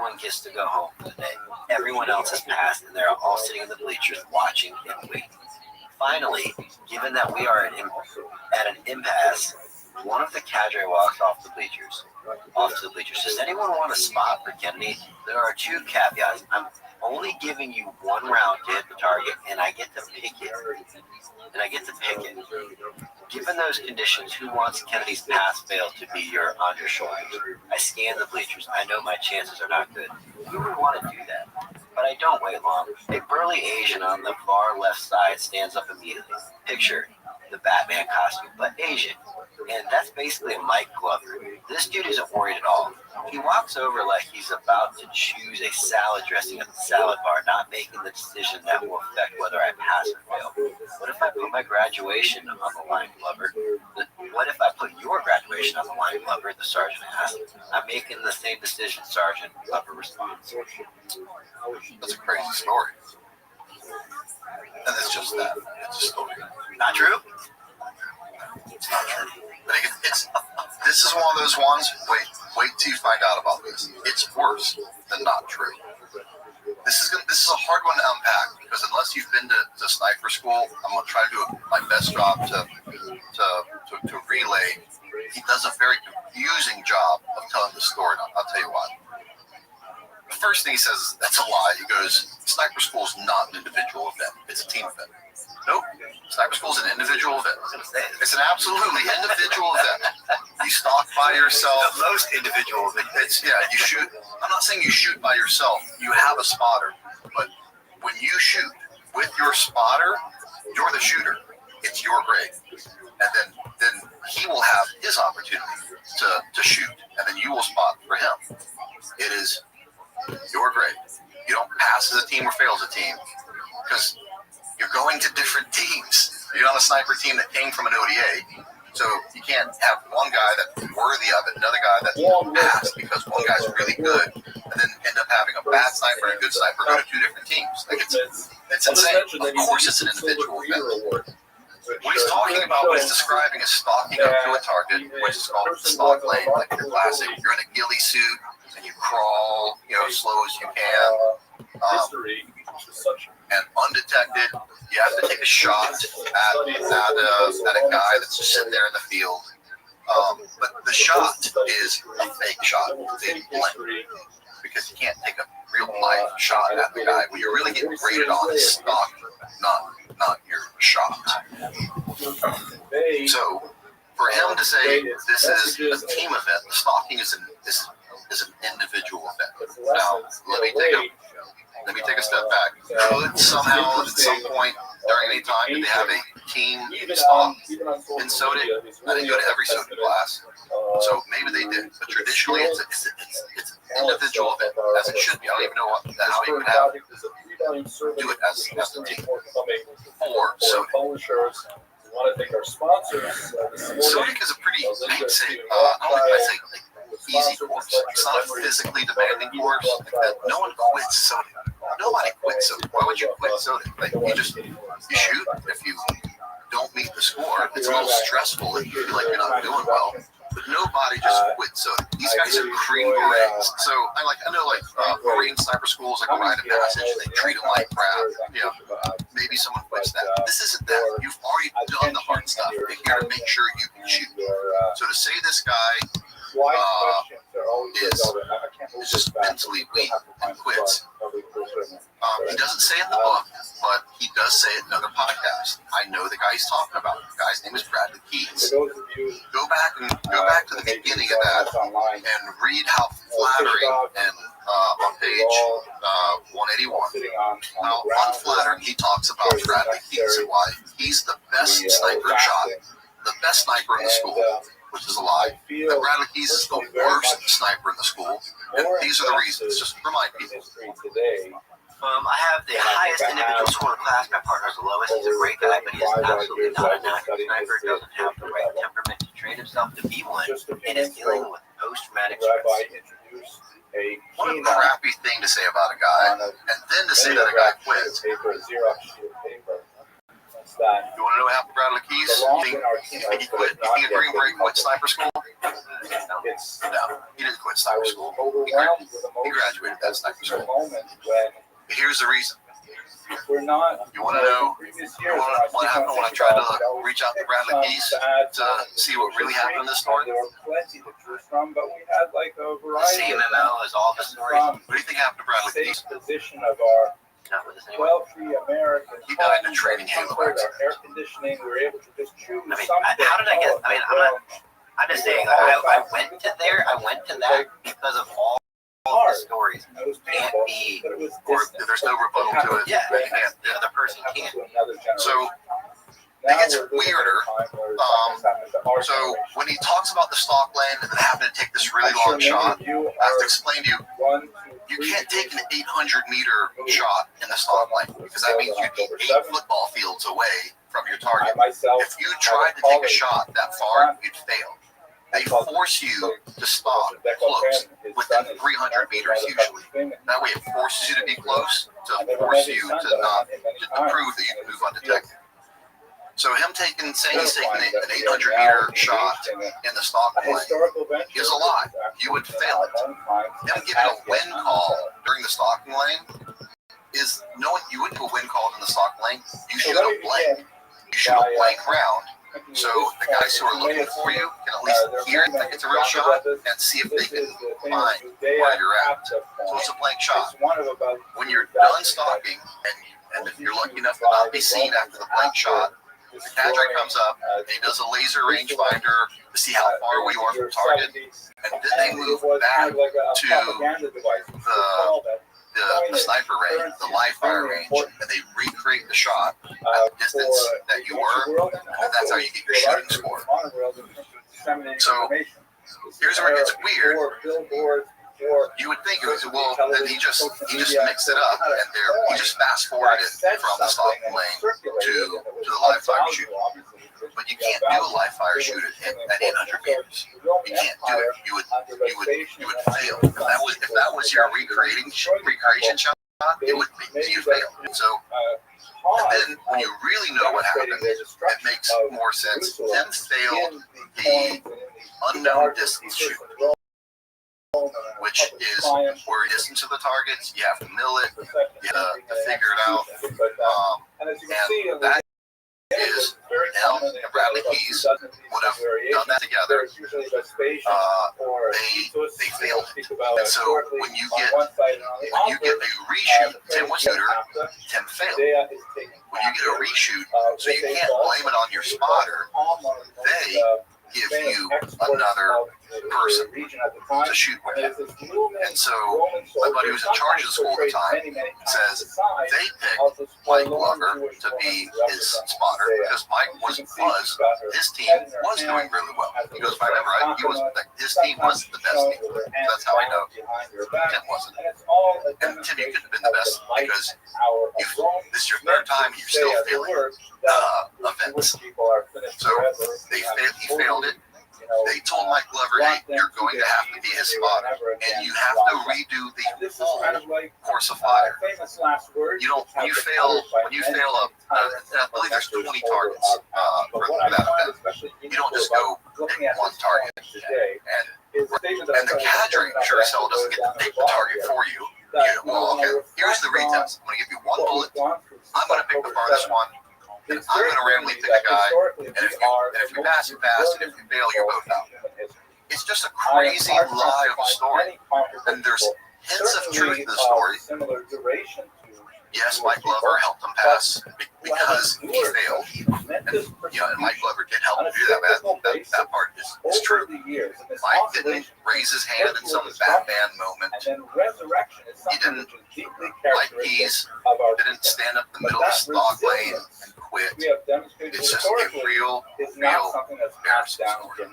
everyone gets to go home for the day. Everyone else has passed, and they're all sitting in the bleachers watching and waiting. Finally, given that we are at an impasse, one of the cadre walks off to the bleachers. Does anyone want a spot for Kennedy? There are two caveats. I'm only giving you one round to hit the target, and I get to pick it. Given those conditions, who wants Kennedy's pass-fail to be on your shoulders? I scan the bleachers. I know my chances are not good. Who would want to do that? But I don't wait long. A burly Asian on the far left side stands up immediately. Picture the Batman costume, but Asian. And that's basically a Mike Glover. This dude isn't worried at all. He walks over like he's about to choose a salad dressing at the salad bar, not making the decision that will affect whether I pass or fail. What if I put my graduation on the line, Glover? What if I put your graduation on the line, Glover? The sergeant asked. I'm making the same decision, Sergeant. Glover responds. That's a crazy story. And it's just that. It's a story. Not true? It's not true. But this is one of those ones, wait till you find out about this. It's worse than not true. This is a hard one to unpack, because unless you've been to sniper school, I'm going to try to do my best job to relay. He does a very confusing job of telling the story. I'll tell you why. The first thing he says is, that's a lie. He goes, sniper school is not an individual event. It's a team event. Nope. Sniper school is an individual event. It's an absolutely individual event. You stalk by yourself. The most individual event. You shoot. I'm not saying you shoot by yourself. You have a spotter. But when you shoot with your spotter, you're the shooter. It's your grade. And then he will have his opportunity to shoot. And then you will spot for him. It is your grade. You don't pass as a team or fail as a team, because you're going to different teams. You're on a sniper team that came from an ODA, so you can't have one guy that's worthy of it, another guy that won't pass because one guy's really good, and then end up having a bad sniper and a good sniper go to two different teams. Like it's insane. Of course, it's an individual event. What he's talking about when he's describing is stalking up to a target, which is called the stalk lane, like your classic. You're in a ghillie suit and you crawl, as slow as you can. And undetected, you have to take a shot at a guy that's just sitting there in the field. But the shot is a fake shot. They blend, because you can't take a real life shot at the guy. What you're really getting graded on is stock, not your shot. So for him to say this is a team event, the stalking is an individual event. Now let me take a step back. Could somehow, at some point, during any time, did they have a team stalk in SODIC? I didn't go to every SODIC class, so maybe they did. But traditionally, it's an individual event, as it should be. I don't even know how you could do it as a team. Or SODIC. SODIC is a pretty, I'd say, easy course. It's not a physically demanding course. No one quits SODIC. Nobody quits SODIC. Why would you quit SODIC? You shoot. If you don't meet the score, it's a little stressful if you feel like you're not doing well. But nobody just quits SODIC. These guys are Green Berets. So I know Marine sniper schools like a rite of passage. They treat them like crap. Maybe someone quits that. This isn't that. You've already done the hard stuff. You're here to make sure you can shoot. So to say this guy is just mentally weak and quits. He doesn't say it in the book, but he does say it in other podcasts. I know the guy he's talking about. The guy's name is Bradley Keys. Go back to the beginning of that and read how flattering and on page 181 how unflattering he talks about Bradley Keys and why he's the best sniper the best sniper in the school. Which is a lie. That Bradley Keys is the worst sniper in the school, and these are the reasons. Just remind people. I have the highest individual score in class. My partner's the lowest. He's a great guy, but he is absolutely not a natural sniper. Doesn't have the right temperament to train himself to be one, and is dealing with post-traumatic stress. What a crappy thing to say about a guy, and then to say that a guy quits. that You want to know what happened to Bradley Keys? You think he quit? You think a Green Beret quit sniper school? it's No, he didn't quit I sniper was school. overwhelmed with emotion. He graduated that sniper The school. moment when But here's the reason. we're not. You want to know Previous you years, want what happened when I tried to reach out to Bradley Keys to see what really happened in this story? There were plenty to choose from, but we had like a The variety same of them. MO as all the stories. From What do you think happened to Bradley safe Keys? position of our Not with this anymore. wealthy American He died in a homes, training halo comfort, accident. our air conditioning, we were able to just choose I mean, something. how did I get? I mean, I'm just saying. I went to there. I went to that because of all the stories. It was Can't painful, be. but it was Or distant. there's no rebuttal to it. Yeah, You can't. the other person Happened can't. to another generation. So Now gets we're living in a weirder. time where something's happened to our So generation. when he talks about the stock land and having to take this really I'm sure long many shot, of you I have to are explain to you, 1, 2, you 3 can't take an 800-meter shot in the stock lane because that means you'd be 8 football fields away from your I target. myself If you tried to take a shot that far, you'd fail. They force you to stop close, within 300 meters usually. That way it forces you to be close to force you to not, to prove that you can move undetected. So him saying he's taking an 800-meter shot in the stock lane is a lie. You would fail it. Him giving a wind call during the stalking lane is knowing you wouldn't do a wind call in the stalking lane. You shoot a blank. You shoot a blank round. So the guys who are looking for you can at least hear it like it's a real shot and see if they can find where you're at. So it's a blank shot. When you're done stalking and if you're lucky enough to not be seen after the blank shot, the cadre comes up and he does a laser rangefinder to see how far we are from target, and then they move back to the sniper range, the live fire range, and they recreate the shot at the distance that you were, and that's how you get your shooting score. So here's where it gets weird. You would think it was, well, then he just mixed it up, and he just fast forwarded it from the stalking lane to the live fire shoot. But you can't do a live fire shoot at 800 meters. You can't do it. You would fail. If that was your recreation shot, it would be you fail. So, and then when you really know what happened, it makes more sense. Tim failed the unknown distance shoot, which is where distance of the targets, you have to mill it, you have to figure it out, and that is Elm and Bradley Keys would have done that together. They failed it, and so when you get a reshoot, Tim was shooter, Tim failed. When you get a reshoot, so you can't blame it on your spotter, they give you another person to shoot with. And so my buddy who's in charge of the school at the time says they picked Mike Glover to be his spotter because Mike his team was doing really well. He goes, if I remember right, his team wasn't the best team. That's how I know Tim wasn't. And Tim, you could have been the best because this is your third time and you're still failing events. So he failed it. They told Mike Glover, hey, you're going to have to be his spotter, and you have to redo the full course of fire. You don't, when you fail I believe there's 20 targets for that event. You don't just go pick one target. And the cadre sure as hell doesn't get to pick the target for you. Well, okay, here's the retest. I'm going to give you one bullet. I'm going to pick the farthest one. And I'm going to randomly pick a guy, and if you pass, you pass, and if you fail, you're both out. It's just a crazy lie of a story, and there's hints of truth to the story. Yes, Mike Glover helped him pass because he failed, and Mike Glover did help him do that. That part is true. Mike didn't raise his hand in some Batman moment. He didn't. Mike Keys didn't stand up in the middle of the stock lane and quit. It's just a real embarrassing story.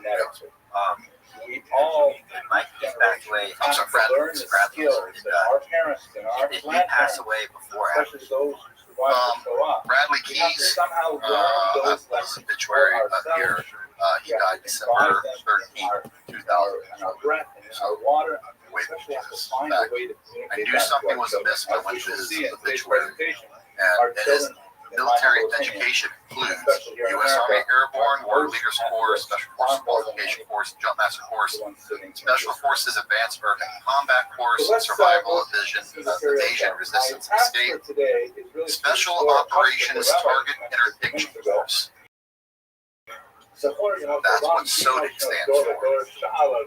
We all, Mike Keys passed away. I'm sorry, Did he pass away before or after? Bradley Keys, that's obituary up here. He died December 13th, 2004. So, wait, I knew something was amiss when I went to his obituary. And military education includes U.S. Army Airborne, War Leaders Corps, Special Forces Qualification Course, Jump Master Course, Special Forces Advanced Urban Combat Course, Survival Evasion, Resistance and Escape, Special Operations Target Interdiction Force. That's what SODIC stands for.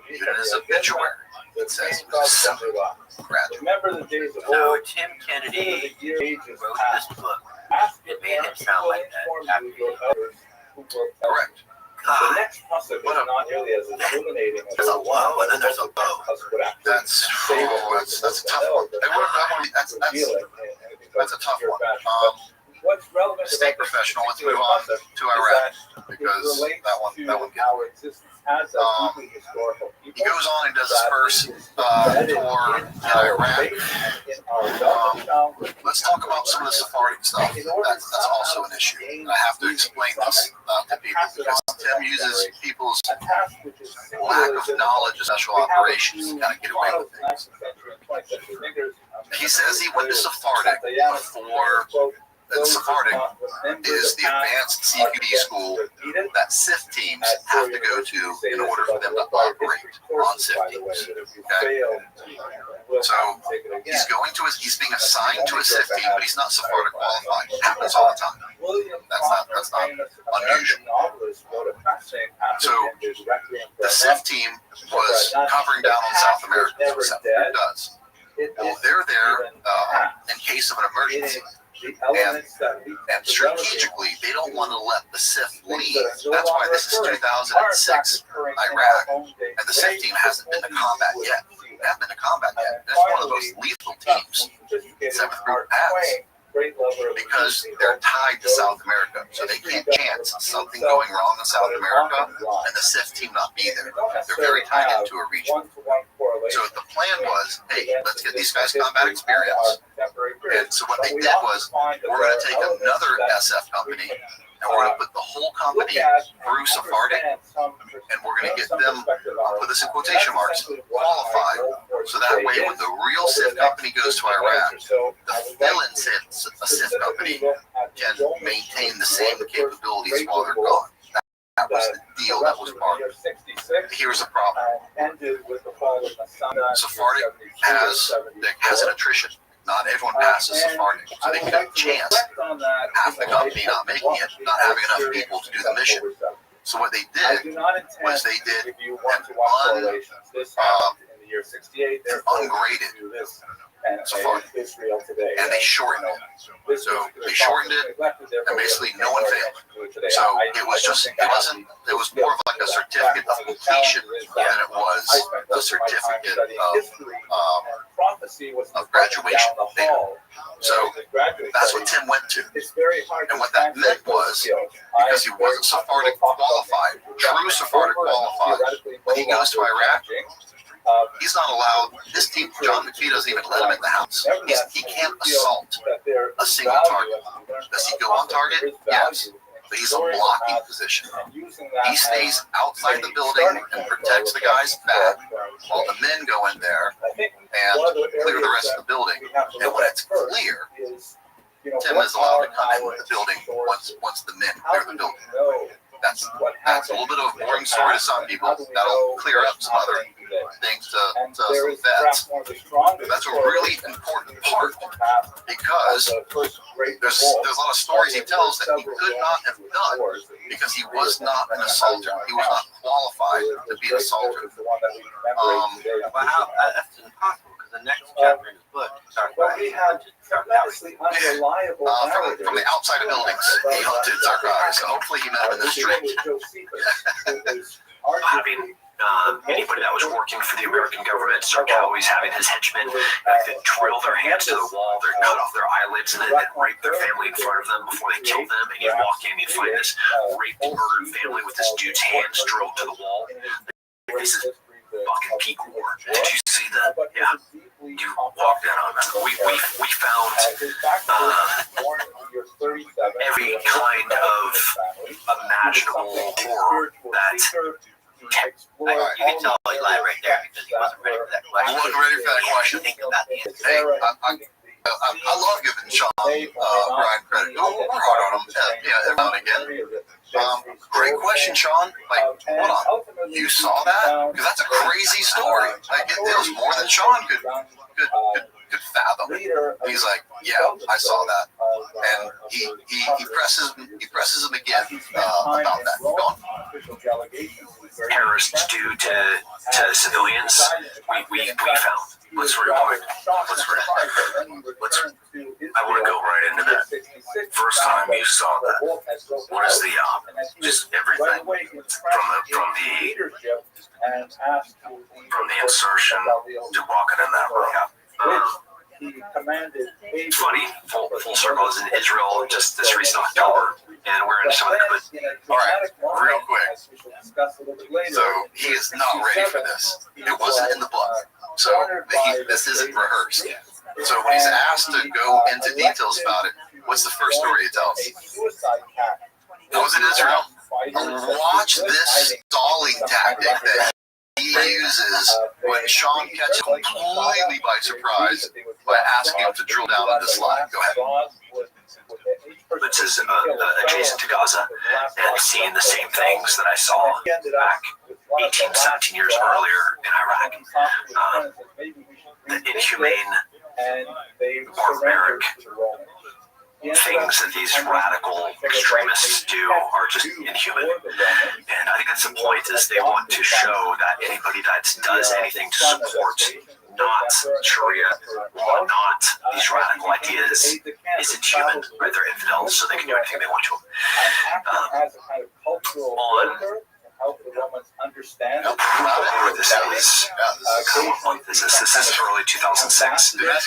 Even in his obituary, it says graduate. So Tim Kennedy wrote this book. It made him sound like that after he Correct. God, There's a wow and then there's a bow. That's a tough one. That's a tough one. Stay professional. Let's move on to Iraq because that one gets. He goes on and does his first tour in Iraq. Let's talk about some of the Sephardic stuff. That's also an issue. And I have to explain this to people because Tim uses people's lack of knowledge of special operations to kind of get away with things. He says he went to Sephardic before. And Sephardic is the advanced CPD school that SIF teams have to go to in order for them to operate on SIF teams. Okay? So he's being assigned to a SIF team, but he's not Sephardic qualified. It happens all the time. That's not unusual. So the SIF team was covering down on South America. That's what South America does. Well, they're there in case of an emergency. And strategically, they don't want to let the SIF leave. That's why this is 2006 Iraq, and the SIF team hasn't been to combat yet. They haven't been to combat yet. That's one of the most lethal teams 7th Group has. Because they're tied to South America, so they can't chance something going wrong in South America and the SIF team not be there. They're very tied into a region. So the plan was, hey, let's get these guys combat experience. And so what they did was, we're going to take another SF company and we're going to put the whole company through Sephardic, and we're going to get them, I'll put this in quotation marks, qualified. So that way, when the real SIF company goes to Iraq, the fill-in SIF company can maintain the same capabilities while they're gone. That was the deal. That was part of it. Here's the problem. Sephardic has an attrition. Not everyone passes Sephardic, so they could chance half the company not making it, not having enough people to do the mission. So what they did was they did an ungraded Sephardic, and they shortened it. So they shortened it, and basically no one failed. So it was more of like a certificate of completion than it was a certificate of graduation. So that's what Tim went to. And what that meant was, because he wasn't Sephardic qualified, true Sephardic qualified, when he goes to Iraq, he's not allowed. His team, John McPhee, doesn't even let him in the house. He can't assault a single target. Does he go on target? Yes. But he's a blocking position. He stays outside the building and protects the guy's back while the men go in there and clear the rest of the building. And when it's clear, Tim is allowed to come in the building once the men clear the building. That's a little bit of a boring story to some people. That'll clear up some other things to some vets. That's a really important part because there's a lot of stories he tells that he could not have done because he was not an assaulter. He was not qualified to be an assaulter. But how? That's impossible because the next chapter in his book talks about from the outside of buildings, he hunted Zarqawi, so hopefully he met him in the street. I mean, anybody that was working for the American government, Zarqawi's having his henchmen they'd drill their hands to the wall, they'd cut off their eyelids, and then they'd rape their family in front of them before they killed them. And you'd walk in, you'd find this raped, murdered family with this dude's hands drilled to the wall. This is fucking peak war. Did you see that? Yeah. You walked in on that. We found every kind of imaginable horror that you can tell he lied right there because he wasn't ready for that question. He wasn't ready for that question. Think about the answer. Hey, I love giving Sean Brian credit. We're hard on him, every now and again. Great question, Sean. Like, hold on, you saw that? Because that's a crazy story. Like, it was more than Sean could fathom. He's like, yeah, I saw that, and he presses him again about that. Go on. Terrorists do to civilians, we found. Let's rewind. I want to go right into that. First time you saw that, what is the just everything from the insertion to walking in that room. Funny, full circle is in Israel just this recent October, and we're in some of the All right, real quick. So he is not ready for this. It wasn't in the book, so this isn't rehearsed. So when he's asked to go into details about it, what's the first story he tells? It was in Israel. Watch this stalling tactic that he uses when Sean catches him completely by surprise by asking him to drill down on this line. Go ahead. This is adjacent to Gaza, and seeing the same things that I saw back 18, 17 years earlier in Iraq. The inhumane, barbaric things that these radical extremists do are just inhuman. And I think that's the point, is they want to show that anybody that does anything to support not Sharia law, not these radical ideas, is inhuman, right? They're infidels, so they can do anything they want to them. Where this is, what month is this? This is early 2006. We are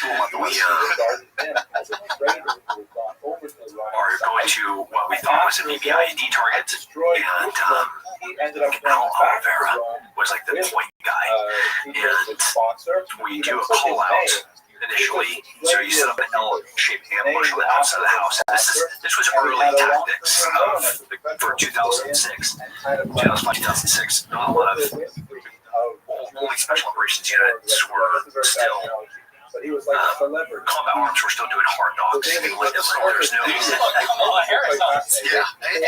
going to what we thought was a BBIED target, and Oliveira was like the point guy, and we do a call out initially, so you set up an L-shaped ambush on the outside of the house. This was early tactics for 2006, 2006. Not a lot of only special operations units were still. Combat arms were still doing hard knocks. There's no anything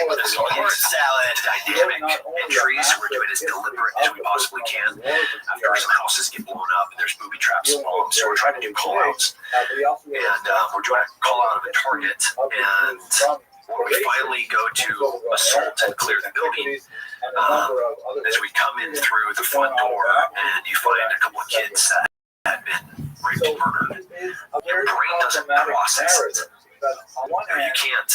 but this salad dynamic entries. We're doing as deliberate as we possibly can. After some houses get blown up and there's booby traps along, so we're trying to do call outs. And we're doing a call out of a target. And when we finally go to assault and clear the building, as we come in through the front door and you find a couple of kids that had been raped and murdered, your brain doesn't process it. You can't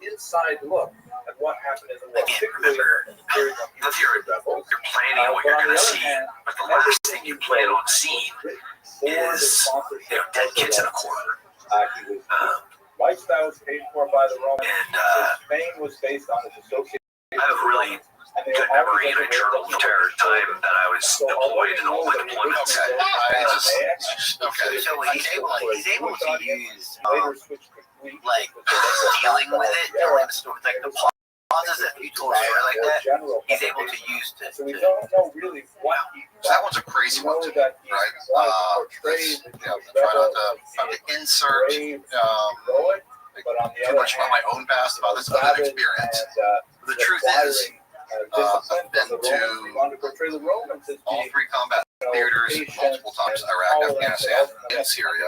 inside look at what happened in the again, remember that you're planning what you're going to see, but the last thing you plan on seeing is dead kids in a corner. Lifestyle was paid for by the Romans. And Spain was based on its association. I have a really good memory, and I journaled the entire time that I was deployed in all my deployments. Okay. So he's able to use like dealing with it, or like the pauses that you told me like that. He's able to use to. So we don't know really what That one's a crazy one too, right? Try not to insert too much about my own past, about this other experience. The truth is, I've been to all three combat theaters multiple times: Iraq, Afghanistan, and Syria.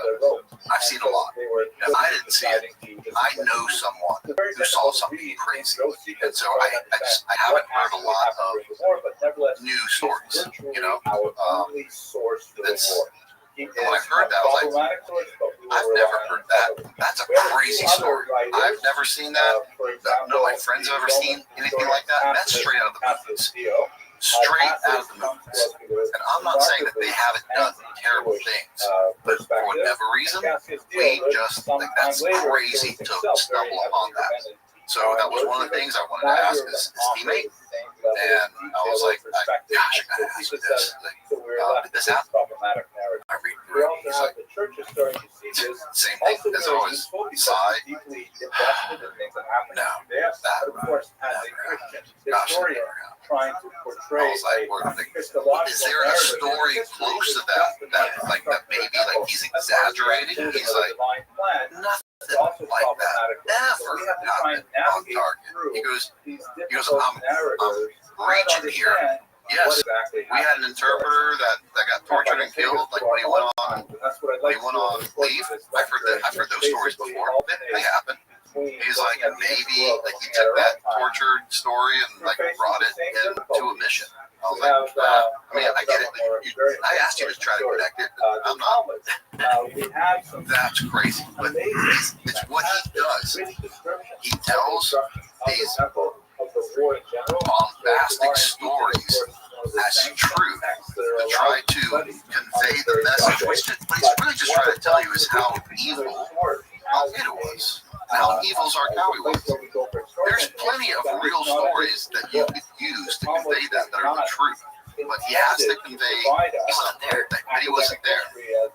I've seen a lot. If I didn't see it, I know someone who saw something crazy, and so I haven't heard a lot of new stories. When I heard that, I was like, I've never heard that. That's a crazy story. I've never seen that. None of my friends have ever seen anything like that. That's straight out of the movies. Straight out of the movies. And I'm not saying that they haven't done terrible things, but for whatever reason, we just think that's crazy to stumble upon that. So that was one of the things I wanted to ask his teammate, and I was like, gosh, I gotta ask you this. Did this happen? I read through it. He's like, same thing as always. Side. No, that never happened. Gosh, that never happened. trying to portray was like, is there a story close to that maybe like he's exaggerating? He's like, nothing like that ever happened on target. He goes, I'm reaching here. Yes, we had an interpreter that got tortured and killed, like when he went on leave. I've heard those stories before. They happen. He's like, maybe like he took that tortured story and like brought it into a mission. I was like, I mean, I get it. I asked you to try to connect it. I'm not. That's crazy. But it's what he does. He tells these bombastic stories as truth to try to convey the message. What he's really just trying to tell you is how evil Al-Qaeda was. How evil Zarqawi was. There's plenty of real stories that you could use to convey that are the truth. But he has to convey he wasn't there. That he wasn't there.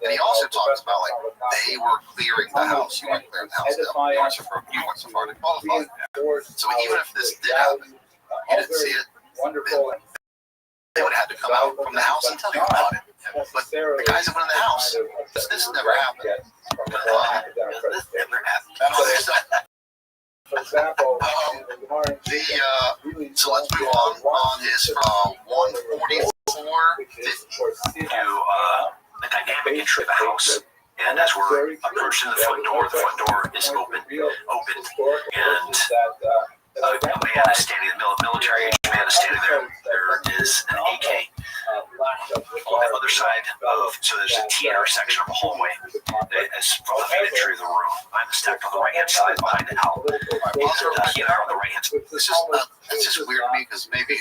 And he also talks about like they were clearing the house. You weren't clearing the house. You weren't so far to qualify. So even if this did happen, you didn't see it. They would have had to come out from the house and tell you about it. But the guys that went in the house, this never happened. This never happened. For example, so let's move on his 144 to the dynamic entry of the house. And as we're approaching the front door is open, and a man is standing, the military man is standing there. There is an AK on the other side of, so there's a T intersection of a hallway as from the main entry of the room. I'm stacked on the right hand side behind it. Al, and he and I are on the right hand side. It's just weird to me because maybe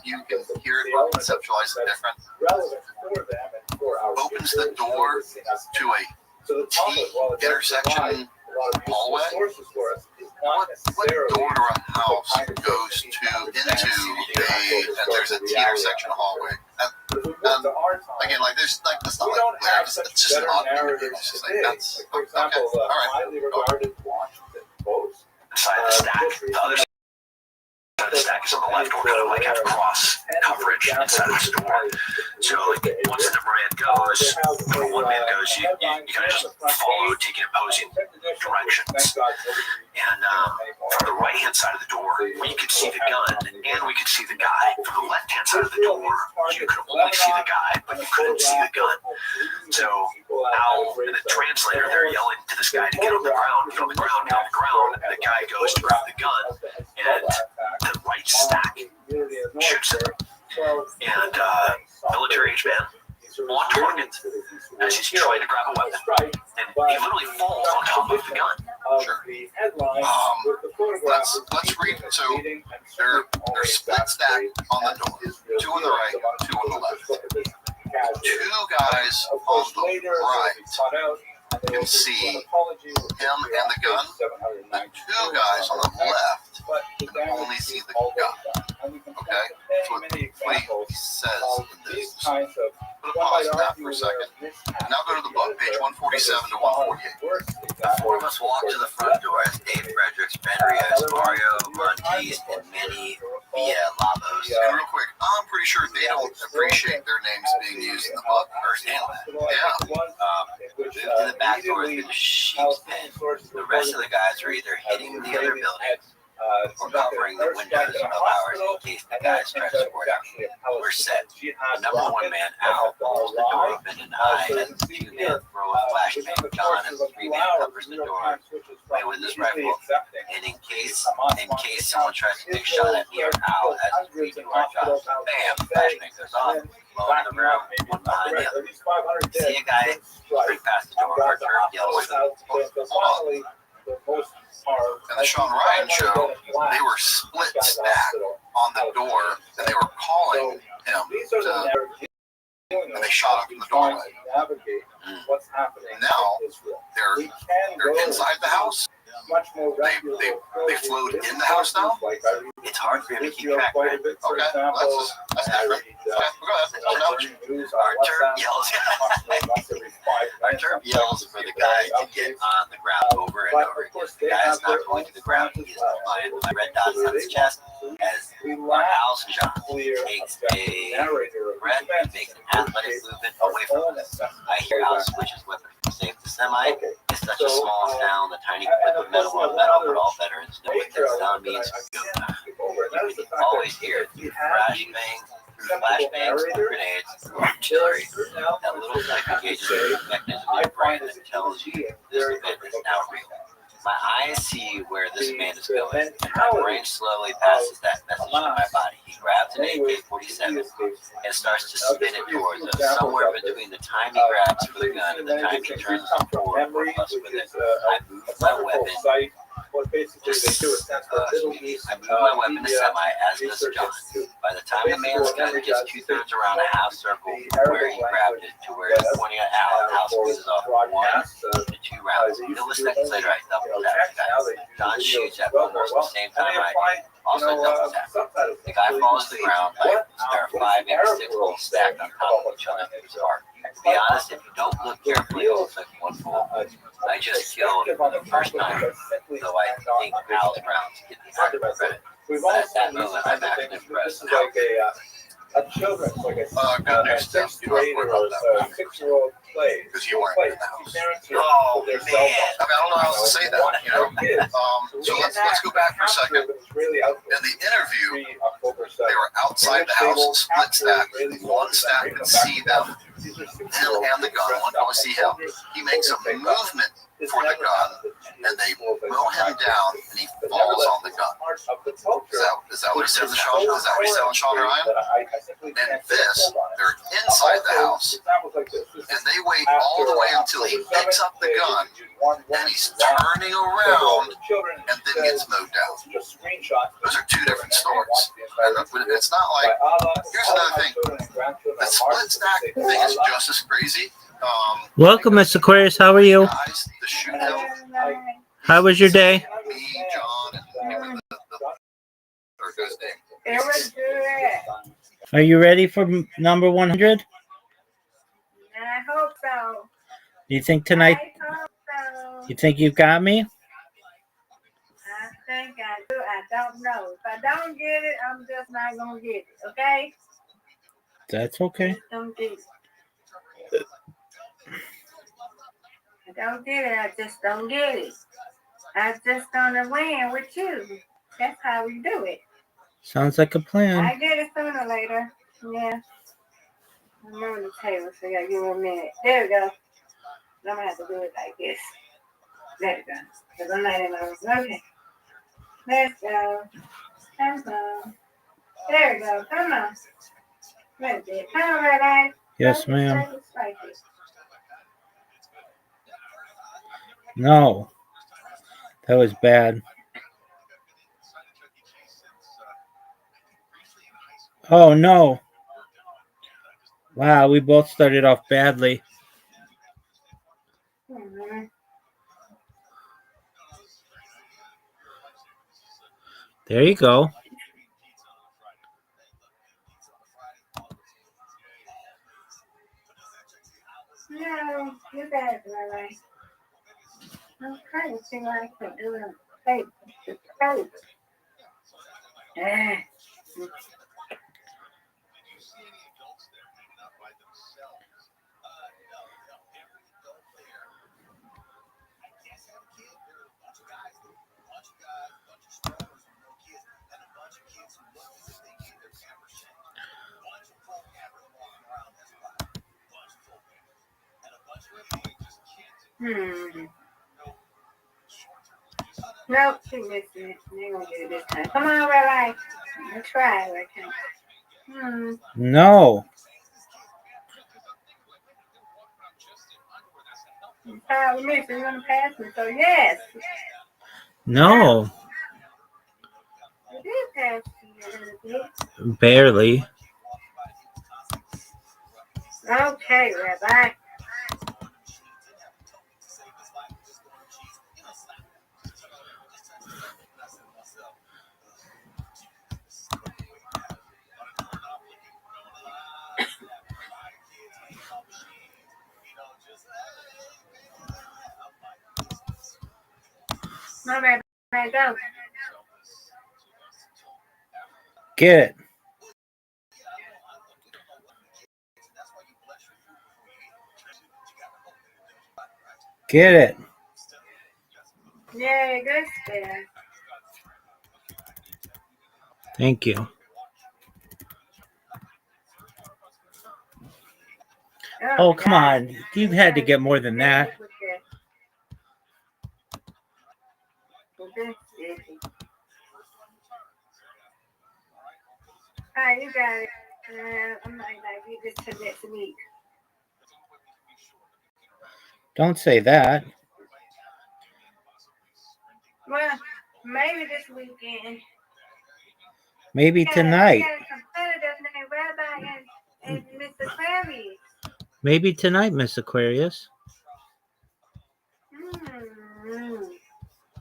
you can hear it or conceptualize it different. Opens the door to a T intersection hallway. What door to a house goes into and there's a T intersection hallway? And again, like there's like that's not like it's just an odd thing. It's just like that's okay. All right. Side of the stack, the other side of the stack is on the left. We're kind of like have cross coverage inside of this door. So like once the number man goes, when one man goes, you kind of just follow, taking opposing directions. And from the right hand side of the door, we could see the gun and we could see the guy. From the left hand side of the door, you could only see the guy, but you couldn't see the gun. So Al and the translator, they're yelling to this guy to get on the ground, get on the ground, get on the ground. And the guy goes to grab the gun, and the right stack shoots him. And military age man on target as he's trying to grab a weapon, and he literally falls on top of the gun. Sure. Let's read. So they're split stack on the door. Two on the right, two on the left. Two guys on the right can see him and the gun. The two guys on the left can only see the gun. Okay? That's what he says in this. Put a pause on that for a second. Now go to the book, page 147 to 148. Four of us walked to the front door as Dave Fredericks, Ben Rios, Mario Montes, and Manny Villalobos. And real quick, I'm pretty sure they don't appreciate their names being used in the book. Yeah. Moved to the back door through the sheep's pen. The rest of the guys were either hitting the other buildings or covering the windows of ours in case the guys tried to squirt out. We're set. The number one man, Al, pulls the door open, and I, as the two men, throw a flashbang. John, as the three man, covers the door with his rifle. And in case someone tries to take a shot at me or Al, as we do our job, bam, flashbang goes off. Low in the room, one behind the other. See a guy right past the door, Arthur yells, hold on. And the Sean Ryan show, they were split stack on the door, and they were calling him and they shot him from the doorway. Now they're inside the house. They flowed in the house now. It's hard for him to keep track, man. Okay, well, that's different. Okay, go ahead. Arthur yells. Turb yells for the guy to get on the ground over and over again. The guy is not going to the ground. He is defiant. My red dot is on his chest as our House John takes a breath and makes an athletic movement away from us. I hear House switches weapon from safe to semi. It's such a small sound, the tiny clip of metal on metal, but all veterans know what that sound means. You can always hear it through flashbangs, through grenades, through artillery. That little type engages the mechanism in your brain that tells you this event is now real. My eyes see where this man is going, and my brain slowly passes that message to my body. He grabs an AK-47 and starts to spin it towards us. Somewhere between the time he grabs for the gun and the time he turns it forward for us with it, I move my weapon. I move my weapon to semi, as does John. By the time the man's gun gets 2/3 around a half circle where he grabbed it to where he's pointing it out, House squeezes off 1 to 2 rounds. Milliseconds later, I double tap the guy. John shoots at almost the same time I do. Also double tap. The guy falls to the ground like there are 5 MP6 holes stacked on top of each other in his heart. To be honest, if you don't look carefully, it looks like one fool. I just killed for the first time, though I think Al's rounds get the accurate credit. But at that moment, I'm actually impressed. A children's, like a Good news, Tim. You don't have to worry about that. 6-year-old play. Because you weren't in the house. Oh, man. I mean, I don't know how else to say that, you know. So let's go back for a second. In the interview, they were outside the house, split stack. One stack could see them, him and the gun. One could only see him. He makes a movement for the gun, and they mow him down, and he falls on the gun. Is that what he said to Sean? Is that what he said on Sean Ryan? And this, they're inside the house, and they wait all the way until he picks up the gun, and he's turning around, and then gets mowed down. Those are 2 different stories. And it's not like, here's another thing. The split stack thing is just as crazy. Welcome, Mr. Aquarius. How are you? Guys, the shootout, How was your day? me, John, and the third guy's name. It was good. Are you ready for number 100? I hope so. Do you think tonight? I hope so. You think you got me? I think I do. I don't know. If I don't get it, I'm just not gonna get it. Okay? That's okay. Just don't get it. I don't get it. I just don't get it. I just gonna win with you. That's how we do it. Sounds like a plan. I get it sooner or later. Yeah. I'm on the table, so I gotta give me a minute. There we go. I'm gonna have to do it like this. There we go. Because I'm not in my room. Okay. Let's go. Come on. There we go. Come on. That's it. Come on, Red Eye. Yes, ma'am. No. That was bad. Oh, no. Wow, we both started off badly. Mm-hmm. There you go. No, you got it, Red Eye. I'm trying to see what I can do in paper. It's paper. Yeah. Nope, she missed it. They gonna get it this time. Come on, Red Light. Let's try it. No. You missed it. You're gonna pass me. So yes. No. You did pass me a little bit. Barely. Okay, Rabbi. My bad, go. Get it. Get it. Yeah, good spell. Thank you. Oh, come on. You had to get more than that. Alright, you got it. I'm not like you just to next week. Don't say that. Well, maybe this weekend. Maybe tonight. I got a competitive named Rabbi and Mr. Clary. Maybe tonight, Miss Aquarius.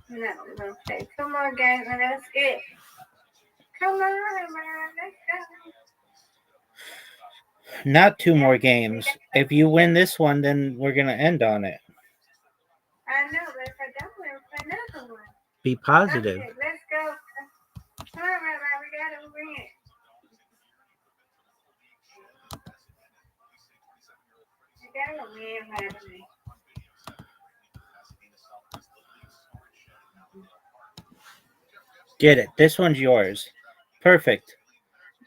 No, we're gonna play 2 more games and that's it. Come on, man, let's go. Not 2 more games. If you win this one, then we're going to end on it. I know, but if I don't win, we'll play another one. Be positive. Okay, let's go. Come on, Rabbi, we gotta win. We gotta win, Rabbi. Get it. This one's yours. Perfect.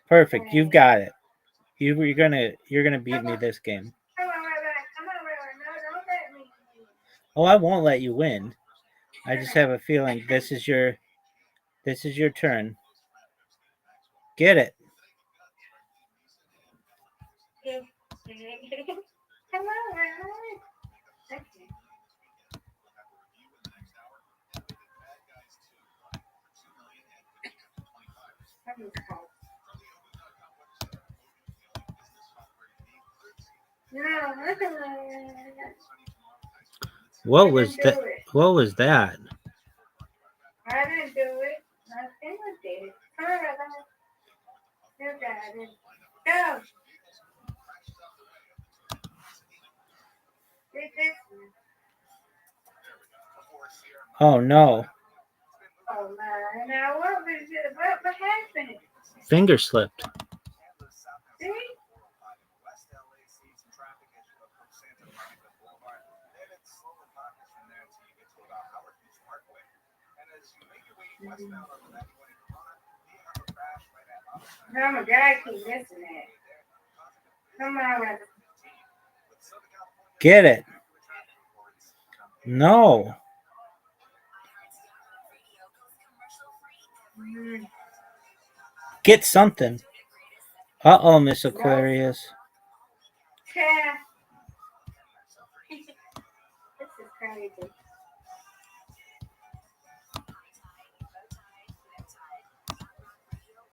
Perfect. You've got it. You're gonna beat me this game. Come on, Rabbi. Come on, Rabbi. No, don't let me. Oh, I won't let you win. I just have a feeling this is your turn. Get it. Come on, Rabbi. Okay. No, look at that. What was that? What was that? I didn't do it. I think I did it. Come on, Rabbi. You got it. Go. Did this one. Oh no. Oh my! Now what was it? What happened? Finger slipped. See? Oh my God, I keep missing it. Come on, Rabbi. Get it. No. Get something. Uh-oh, Miss Aquarius. Yeah. This is crazy.